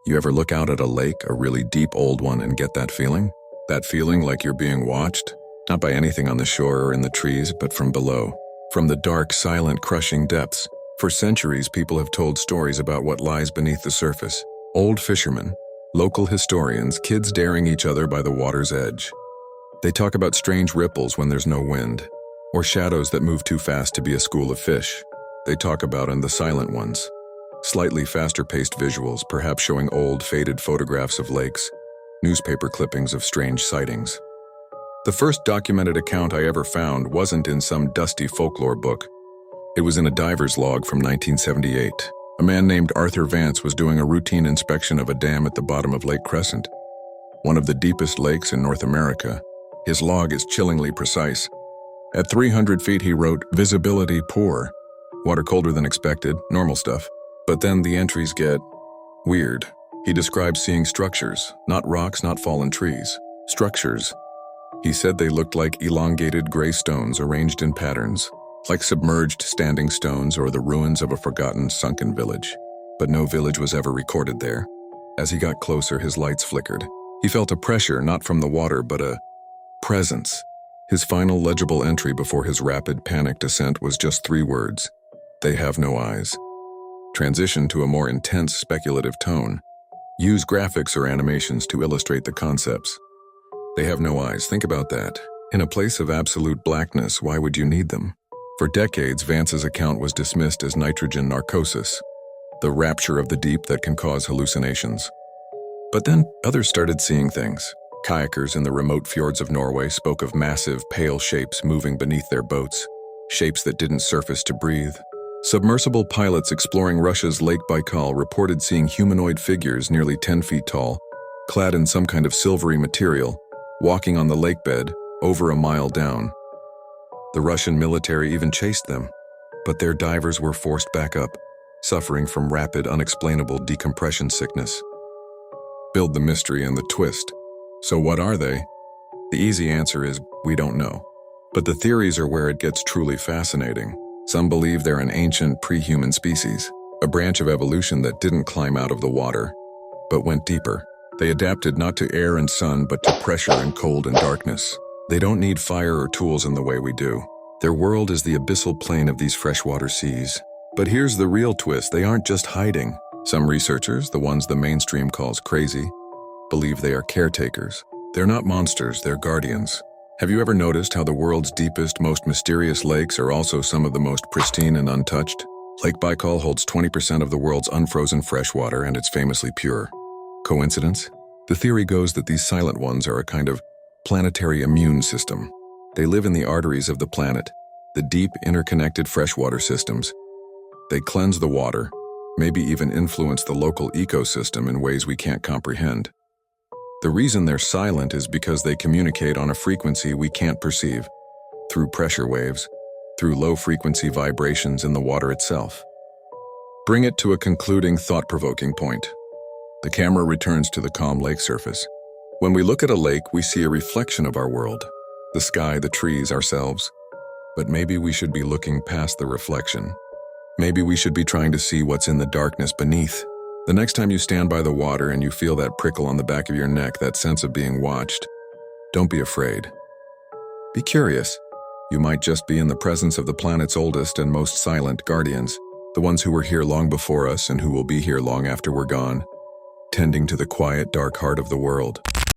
You ever look out at a lake, a really deep old one, and get that feeling? That feeling like you're being watched? Not by anything on the shore or in the trees, but from below. From the dark, silent, crushing depths. For centuries, people have told stories about what lies beneath the surface. Old fishermen, local historians, kids daring each other by the water's edge. They talk about strange ripples when there's no wind, or shadows that move too fast to be a school of fish. They talk about the silent ones. Slightly faster-paced visuals, perhaps showing old, faded photographs of lakes, newspaper clippings of strange sightings. The first documented account I ever found wasn't in some dusty folklore book. It was in a diver's log from 1978. A man named Arthur Vance was doing a routine inspection of a dam at the bottom of Lake Crescent, one of the deepest lakes in North America. His log is chillingly precise. At 300 feet, he wrote, "Visibility poor. Water colder than expected, normal stuff." But then the entries get weird. He describes seeing structures, not rocks, not fallen trees. Structures. He said they looked like elongated gray stones arranged in patterns, like submerged standing stones or the ruins of a forgotten sunken village. But no village was ever recorded there. As he got closer, his lights flickered. He felt a pressure, not from the water, but a presence. His final legible entry before his rapid panic descent was just 3 words: "They have no eyes." Transition to a more intense speculative tone. Use graphics or animations to illustrate the concepts. They have no eyes. Think about that. In a place of absolute blackness, why would you need them? For decades, Vance's account was dismissed as nitrogen narcosis, the rapture of the deep that can cause hallucinations. But then others started seeing things. Kayakers in the remote fjords of Norway spoke of massive, pale shapes moving beneath their boats, shapes that didn't surface to breathe. Submersible pilots exploring Russia's Lake Baikal reported seeing humanoid figures nearly 10 feet tall, clad in some kind of silvery material, walking on the lakebed over a mile down. The Russian military even chased them, but their divers were forced back up, suffering from rapid, unexplainable decompression sickness. Build the mystery and the twist. So what are they? The easy answer is, we don't know. But the theories are where it gets truly fascinating. Some believe they're an ancient pre-human species, a branch of evolution that didn't climb out of the water, but went deeper. They adapted not to air and sun, but to pressure and cold and darkness. They don't need fire or tools in the way we do. Their world is the abyssal plain of these freshwater seas. But here's the real twist: they aren't just hiding. Some researchers, the ones the mainstream calls crazy, believe they are caretakers. They're not monsters, they're guardians. Have you ever noticed how the world's deepest, most mysterious lakes are also some of the most pristine and untouched? Lake Baikal holds 20% of the world's unfrozen freshwater, and it's famously pure. Coincidence? The theory goes that these silent ones are a kind of planetary immune system. They live in the arteries of the planet, the deep, interconnected freshwater systems. They cleanse the water, maybe even influence the local ecosystem in ways we can't comprehend. The reason they're silent is because they communicate on a frequency we can't perceive, through pressure waves, through low-frequency vibrations in the water itself. Bring it to a concluding, thought-provoking point. The camera returns to the calm lake surface. When we look at a lake, we see a reflection of our world, the sky, the trees, ourselves. But maybe we should be looking past the reflection. Maybe we should be trying to see what's in the darkness beneath. The next time you stand by the water and you feel that prickle on the back of your neck, that sense of being watched, don't be afraid. Be curious. You might just be in the presence of the planet's oldest and most silent guardians, the ones who were here long before us and who will be here long after we're gone, tending to the quiet, dark heart of the world.